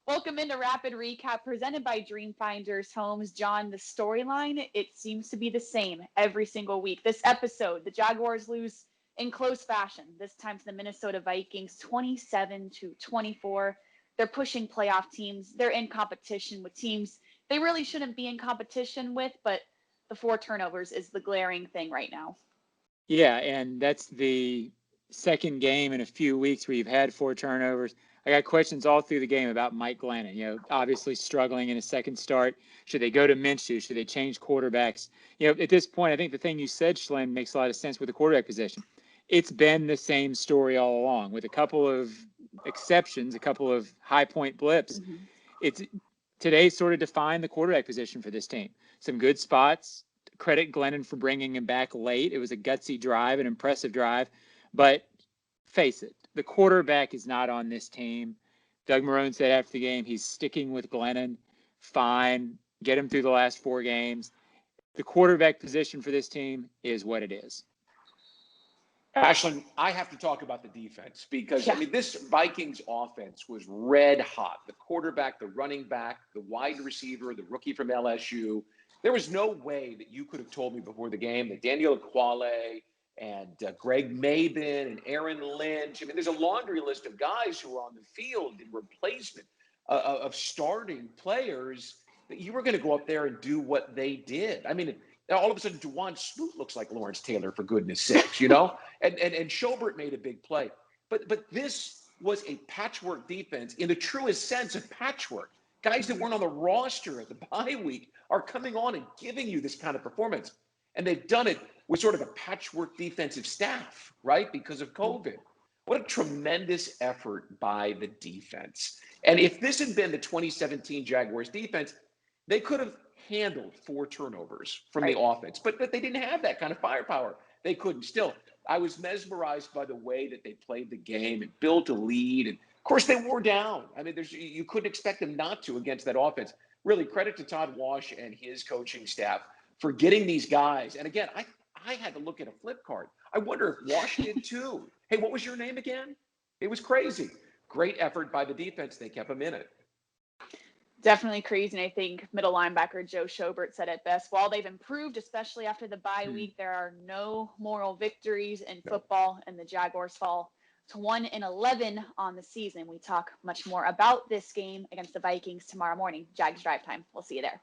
Welcome into Rapid Recap presented by Dreamfinders Homes. John, the storyline, it seems to be the same every single week. This episode, the Jaguars lose in close fashion, this time to the Minnesota Vikings, 27-24. They're pushing playoff teams. They're in competition with teams they really shouldn't be in competition with, but the 4 turnovers is the glaring thing right now. Yeah, and that's the second game in a few weeks where you've had 4 turnovers. I got questions all through the game about Mike Glennon, obviously struggling in his second start. Should they go to Minshew? Should they change quarterbacks? At this point, I think the thing you said, Schlin, makes a lot of sense with the quarterback position. It's been the same story all along with a couple of exceptions, a couple of high point blips. Mm-hmm. It's today sort of defined the quarterback position for this team. Some good spots. Credit Glennon for bringing him back late. It was a gutsy drive, an impressive drive. But face it, the quarterback is not on this team. Doug Marrone said after the game he's sticking with Glennon. Fine. Get him through the last 4 games. The quarterback position for this team is what it is. Ashlyn, I have to talk about the defense because, this Vikings offense was red hot. The quarterback, the running back, the wide receiver, the rookie from LSU. There was no way that you could have told me before the game that Daniel Quale and Greg Mabin and Aaron Lynch. There's a laundry list of guys who were on the field in replacement of starting players that you were going to go up there and do what they did. All of a sudden, Juwan Smoot looks like Lawrence Taylor, for goodness sakes, and Schobert made a big play. But this was a patchwork defense in the truest sense of patchwork. Guys that weren't on the roster at the bye week are coming on and giving you this kind of performance. And they've done it with sort of a patchwork defensive staff, right, because of COVID. What a tremendous effort by the defense. And if this had been the 2017 Jaguars defense, they could have handled 4 turnovers from the offense, but they didn't have that kind of firepower. They couldn't. Still, I was mesmerized by the way that they played the game and built a lead. And of course, they wore down. You couldn't expect them not to against that offense. Really, credit to Todd Wash and his coaching staff for getting these guys. And again, I had to look at a flip card. I wonder if Wash did too. Hey, what was your name again? It was crazy. Great effort by the defense. They kept them in it. Definitely crazy. And I think middle linebacker Joe Schobert said it best. While they've improved, especially after the bye week, there are no moral victories in football, and the Jaguars fall to 1-11 on the season. We talk much more about this game against the Vikings tomorrow morning. Jags Drive Time. We'll see you there.